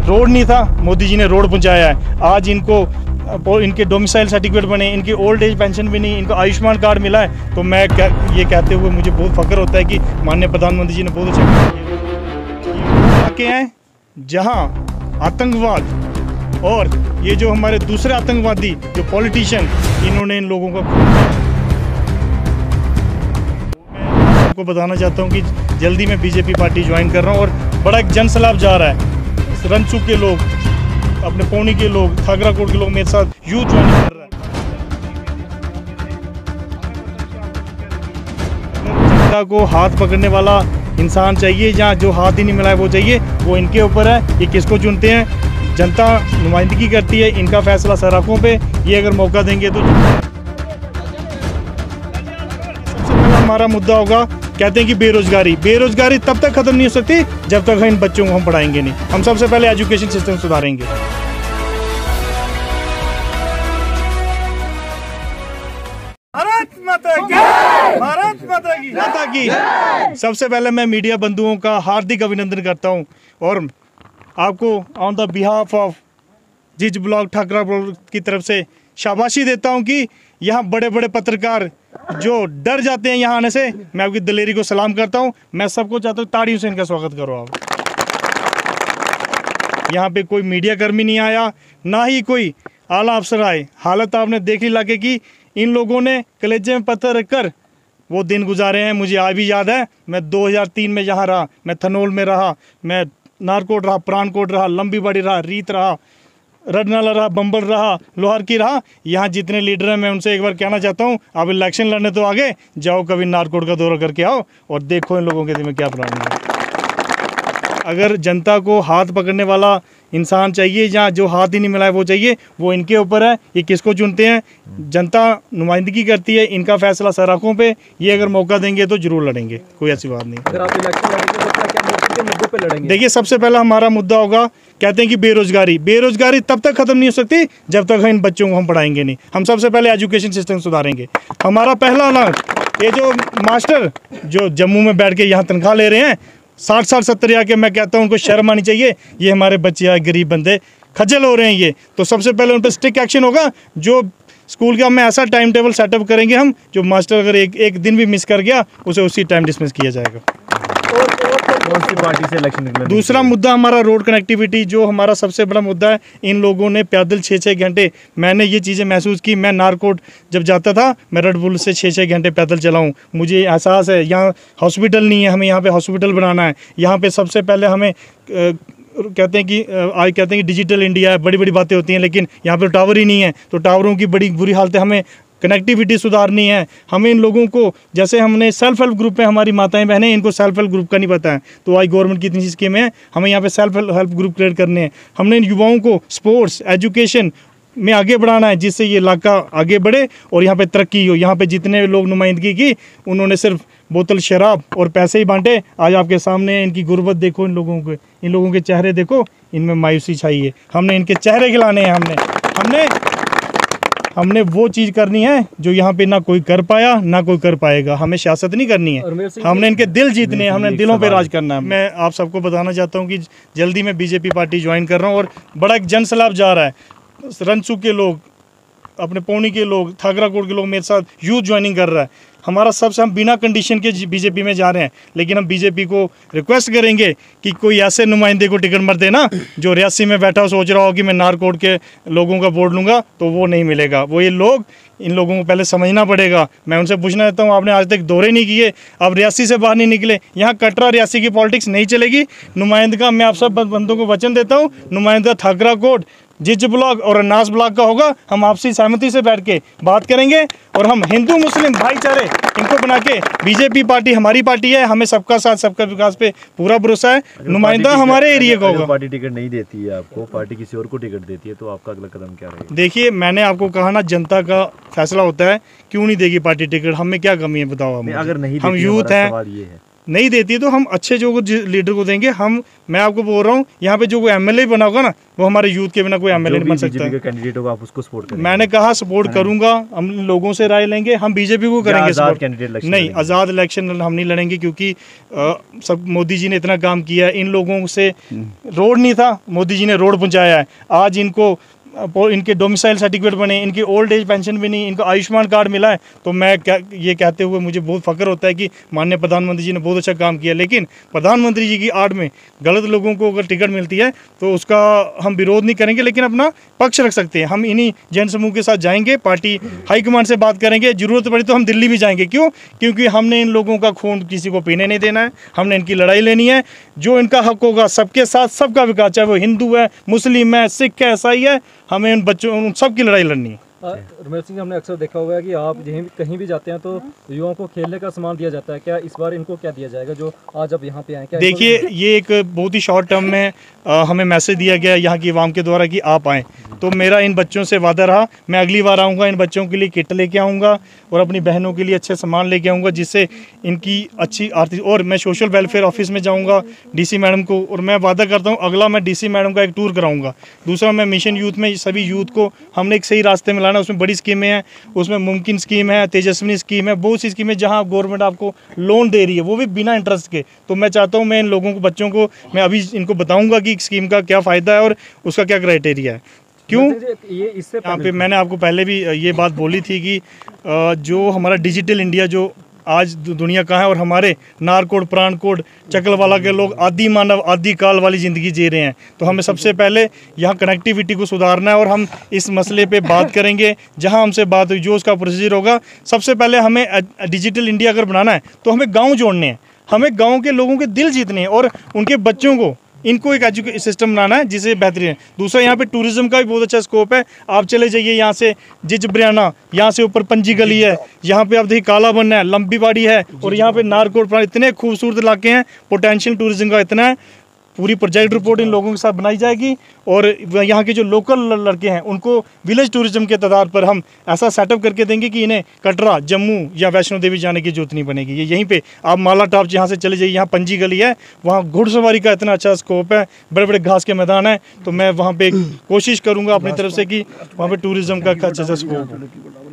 Road नहीं था, मोदी जी ने रोड पहुंचाया है। आज इनको इनके डोमिसाइल सर्टिफिकेट बने, इनकी ओल्ड एज पेंशन भी नहीं, इनको आयुष्मान कार्ड मिला है। तो मैं ये कहते हुए मुझे बहुत फख्र होता है कि माननीय प्रधानमंत्री जी ने बहुत अच्छा किया है। जहाँ आतंकवाद और ये जो हमारे दूसरे आतंकवादी जो पॉलिटिशियन, इन्होंने इन लोगों का आपको बताना चाहता हूँ कि जल्दी मैं बीजेपी पार्टी ज्वाइन कर रहा हूँ और बड़ा एक जन सैलाब जा रहा है। रनचू के लोग, अपने पौनी के लोग, थागराकोट के लोग मेरे साथ यूथ ज्वाइन कर रहा है। जनता को हाथ पकड़ने वाला इंसान चाहिए, जहाँ जो हाथ ही नहीं मिला है वो चाहिए, वो इनके ऊपर है। ये किसको चुनते हैं? जनता नुमाइंदगी करती है, इनका फैसला सराखों पे। ये अगर मौका देंगे तो सबसे पहला हमारा मुद्दा होगा, कहते हैं कि बेरोजगारी तब तक खत्म नहीं हो सकती जब तक इन बच्चों को हम पढ़ाएंगे नहीं। हम सबसे पहले एजुकेशन सिस्टम सुधारेंगे। भारत माता की सबसे पहले मैं मीडिया बंधुओं का हार्दिक अभिनंदन करता हूं और आपको ऑन द बिहाफ ऑफ जिज ब्लॉग ठाकरा ब्लॉग की तरफ से शाबाशी देता हूं कि यहाँ बड़े बड़े पत्रकार जो डर जाते हैं यहाँ आने से, मैं आपकी दिलेरी को सलाम करता हूँ। मैं सबको चाहता हूँ ताड़ियों से इनका स्वागत करो आप। यहाँ पे कोई मीडिया कर्मी नहीं आया, ना ही कोई आला अफसर आए। हालत आपने देख ली इलाके की। इन लोगों ने कलेजे में पत्थर रखकर वो दिन गुजारे हैं। मुझे आज भी याद है, मैं 2003 में यहाँ रहा, मैं थनोल में रहा, मैं नारकोट रहा, प्राणकोट रहा, लंबी बड़ी रहा, रीत रहा, रडनाला रहा, बम्बल रहा, लोहार की रहा। यहाँ जितने लीडर हैं मैं उनसे एक बार कहना चाहता हूँ, आप इलेक्शन लड़ने तो आगे जाओ, कभी नारकोट का दौरा करके आओ और देखो इन लोगों के दिल में क्या प्लान है। अगर जनता को हाथ पकड़ने वाला इंसान चाहिए, जहाँ जो हाथ ही नहीं मिला है वो चाहिए, वो इनके ऊपर है। ये किसको चुनते हैं? जनता नुमाइंदगी करती है, इनका फैसला सराखों पे। ये अगर मौका देंगे तो जरूर लड़ेंगे, कोई ऐसी बात नहीं। अगर आप इलेक्शन लड़ेंगे तो क्या मुद्दों पे लड़ेंगे? देखिए, सबसे पहला हमारा मुद्दा होगा, कहते हैं कि बेरोजगारी तब तक खत्म नहीं हो सकती जब तक इन बच्चों को हम पढ़ाएंगे नहीं। हम सबसे पहले एजुकेशन सिस्टम सुधारेंगे। हमारा पहला ऐलान, ये जो मास्टर जो जम्मू में बैठ के यहाँ तनख्वाह ले रहे हैं 60-70 आके, मैं कहता हूँ उनको शर्म आनी चाहिए। ये हमारे बच्चे आए, गरीब बंदे खज्जल हो रहे हैं ये। तो सबसे पहले उन पर स्ट्रिक्ट एक्शन होगा। जो स्कूल का हमें ऐसा टाइम टेबल सेटअप करेंगे हम, जो मास्टर अगर एक दिन भी मिस कर गया उसे उसी टाइम डिसमिस किया जाएगा। कौन सी पार्टी से इलेक्शन निकला? दूसरा मुद्दा हमारा रोड कनेक्टिविटी, जो हमारा सबसे बड़ा मुद्दा है। इन लोगों ने पैदल 6-6 घंटे, मैंने ये चीज़ें महसूस की। मैं नारकोट जब जाता था, मैं रेड बुल से 6-6 घंटे पैदल चला हूँ। मुझे एहसास है यहाँ हॉस्पिटल नहीं है, हमें यहाँ पे हॉस्पिटल बनाना है। यहाँ पे सबसे पहले हमें कहते हैं कि डिजिटल इंडिया है, बड़ी बड़ी बातें होती हैं, लेकिन यहाँ पर टावर ही नहीं है। तो टावरों की बड़ी बुरी हालत है। हमें कनेक्टिविटी सुधारनी है। हमें इन लोगों को, जैसे हमने सेल्फ हेल्प ग्रुप में, हमारी माताएं बहनें, इनको सेल्फ हेल्प ग्रुप का नहीं पता है। तो आज गवर्नमेंट की इतनी स्कीमें हैं, हमें यहाँ पे सेल्फ हेल्प ग्रुप क्रिएट करने हैं। हमने इन युवाओं को स्पोर्ट्स एजुकेशन में आगे बढ़ाना है, जिससे ये इलाका आगे बढ़े और यहाँ पे तरक्की हो। यहाँ पे जितने लोग नुमाइंदगी की, उन्होंने सिर्फ बोतल शराब और पैसे ही बांटे। आज आपके सामने इनकी गुर्बत देखो, इन लोगों के चेहरे देखो, इनमें मायूसी छाई है। हमने इनके चेहरे खिलाने हैं। हमने वो चीज़ करनी है जो यहाँ पे ना कोई कर पाया ना कोई कर पाएगा। हमें सियासत नहीं करनी है, हमने इनके दिल जीतने हैं, हमने दिलों पे राज करना है। मैं आप सबको बताना चाहता हूँ कि जल्दी मैं बीजेपी पार्टी ज्वाइन कर रहा हूँ और बड़ा एक जन सैलाब जा रहा है। रनचू के लोग, अपने पौनी के लोग, थागराकोट के लोग मेरे साथ यूथ ज्वाइनिंग कर रहा है। हमारा सबसे, हम बिना कंडीशन के बीजेपी में जा रहे हैं, लेकिन हम बीजेपी को रिक्वेस्ट करेंगे कि कोई ऐसे नुमाइंदे को टिकट मत देना जो रियासी में बैठा हो सोच रहा हो कि मैं नारकोट के लोगों का वोट लूँगा, तो वो नहीं मिलेगा। वो ये लोग, इन लोगों को पहले समझना पड़ेगा। मैं उनसे पूछना चाहता हूँ, आपने आज तक दौरे नहीं किए, अब रियासी से बाहर नहीं निकले, यहाँ कटरा रियासी की पॉलिटिक्स नहीं चलेगी। नुमाइंदगा, मैं आप सब बंदों को वचन देता हूँ, नुमाइंदगा थागराकोट, जिज ब्लॉक और अन्नास ब्लॉक का होगा। हम आपसी सहमति से बैठ के बात करेंगे और हम हिंदू मुस्लिम भाईचारे इनको बना के, बीजेपी पार्टी हमारी पार्टी है, हमें सबका साथ सबका विकास पे पूरा भरोसा है। नुमाइंदा हमारे एरिया का होगा। पार्टी टिकट नहीं देती है आपको, पार्टी किसी और को टिकट देती है, तो आपका अगला कदम क्या रहेगा? देखिए, मैंने आपको कहा ना, जनता का फैसला होता है। क्यों नहीं देगी पार्टी टिकट? हमें क्या कमी है बताओ? अगर नहीं, हम यूथ हैं, नहीं देती है तो हम अच्छे जो लीडर को देंगे। हम, मैं आपको बोल रहा हूँ, यहाँ पे जो कोई एमएलए बना होगा ना, वो हमारे यूथ के बिना कोई एमएलए नहीं बन सकता। कैंडिडेट होगा आप उसको सपोर्ट करेंगे? मैंने कहा सपोर्ट करूंगा, हम लोगों से राय लेंगे, हम बीजेपी को करेंगे सपोर्ट। नहीं, आज़ाद इलेक्शन हम नहीं लड़ेंगे, क्योंकि सब मोदी जी ने इतना काम किया है। इन लोगों से रोड नहीं था, मोदी जी ने रोड पहुँचाया है। आज इनको इनके डोमिसाइल सर्टिफिकेट बने, इनकी ओल्ड एज पेंशन भी नहीं, इनको आयुष्मान कार्ड मिला है। तो मैं ये कहते हुए मुझे बहुत फख्र होता है कि माननीय प्रधानमंत्री जी ने बहुत अच्छा काम किया। लेकिन प्रधानमंत्री जी की आड़ में गलत लोगों को अगर टिकट मिलती है तो उसका हम विरोध नहीं करेंगे, लेकिन अपना पक्ष रख सकते हैं। हम इन्हीं जन समूह के साथ जाएंगे, पार्टी हाईकमान से बात करेंगे, जरूरत पड़ी तो हम दिल्ली भी जाएंगे। क्यों? क्योंकि हमने इन लोगों का खून किसी को पीने नहीं देना है, हमने इनकी लड़ाई लेनी है। जो इनका हक होगा, सबके साथ सबका विकास, चाहे वो हिंदू है, मुस्लिम है, सिख है, ईसाई है, हमें उन बच्चों, उन सब की लड़ाई लड़नी है। रमेश सिंह, हमने अक्सर देखा हुआ है कि आप कहीं भी जाते हैं तो युवाओं को खेलने का सामान दिया जाता है। क्या इस बार इनको क्या दिया जाएगा जो आज अब यहाँ पे आए? क्या देखिए, ये एक बहुत ही शॉर्ट टर्म में हमें मैसेज दिया गया है यहाँ की आवाम के द्वारा कि आप आएँ। तो मेरा इन बच्चों से वादा रहा, मैं अगली बार आऊँगा, इन बच्चों के लिए किट लेके आऊँगा और अपनी बहनों के लिए अच्छे सामान लेके आऊँगा, जिससे इनकी अच्छी आर्थिक। और मैं सोशल वेलफेयर ऑफिस में जाऊँगा डीसी मैडम को, और मैं वादा करता हूँ अगला मैं डीसी मैडम का एक टूर कराऊँगा। दूसरा, मैं मिशन यूथ में सभी यूथ को हमने एक सही रास्ते में लाना, उसमें बड़ी स्कीमें हैं, उसमें मुमकिन स्कीम है, तेजस्विनी स्कीम है, बहुत सी स्कीमें जहाँ गवर्नमेंट आपको लोन दे रही है, वो भी बिना इंटरेस्ट के। तो मैं चाहता हूँ मैं इन लोगों को, बच्चों को, मैं अभी इनको बताऊँगा कि स्कीम का क्या फ़ायदा है और उसका क्या क्राइटेरिया है। क्यों? ये इससे यहाँ पे मैंने आपको पहले भी ये बात बोली थी कि जो हमारा डिजिटल इंडिया जो आज दुनिया का है, और हमारे नारकोट, प्राणकोट, चकलवाला के लोग आदि मानव आदि काल वाली ज़िंदगी जी रहे हैं। तो हमें सबसे पहले यहाँ कनेक्टिविटी को सुधारना है, और हम इस मसले पे बात करेंगे। जहाँ हमसे बात हुई, जो उसका प्रोसीजर होगा, सबसे पहले हमें डिजिटल इंडिया अगर बनाना है तो हमें गाँव जोड़ने हैं, हमें गाँव के लोगों के दिल जीतने हैं, और उनके बच्चों को, इनको एक एजुकेशन सिस्टम बनाना है जिसे बेहतरीन है। दूसरा, यहाँ पे टूरिज्म का भी बहुत अच्छा स्कोप है। आप चले जाइए यहाँ से जिज बरियाना, यहाँ से ऊपर पंजी गली है, यहाँ पे आप देखिए काला बन्ना है, लंबी बाड़ी है, और यहाँ पे नारकोट, इतने खूबसूरत इलाके हैं। पोटेंशियल टूरिज्म का इतना है। पूरी प्रोजेक्ट रिपोर्ट इन लोगों के साथ बनाई जाएगी, और यहाँ के जो लोकल लड़के हैं उनको विलेज टूरिज्म के आधार पर हम ऐसा सेटअप करके देंगे कि इन्हें कटरा, जम्मू या वैष्णो देवी जाने की जरूरत नहीं बनेगी। ये यहीं पे आप माला टॉप यहाँ से चले जाइए, यहाँ पंजी गली है, वहाँ घुड़सवारी का इतना अच्छा स्कोप है, बड़े बड़े घास के मैदान है। तो मैं वहाँ पे कोशिश करूँगा अपनी तरफ से कि वहाँ पे टूरिज्म का अच्छा स्कोप हो।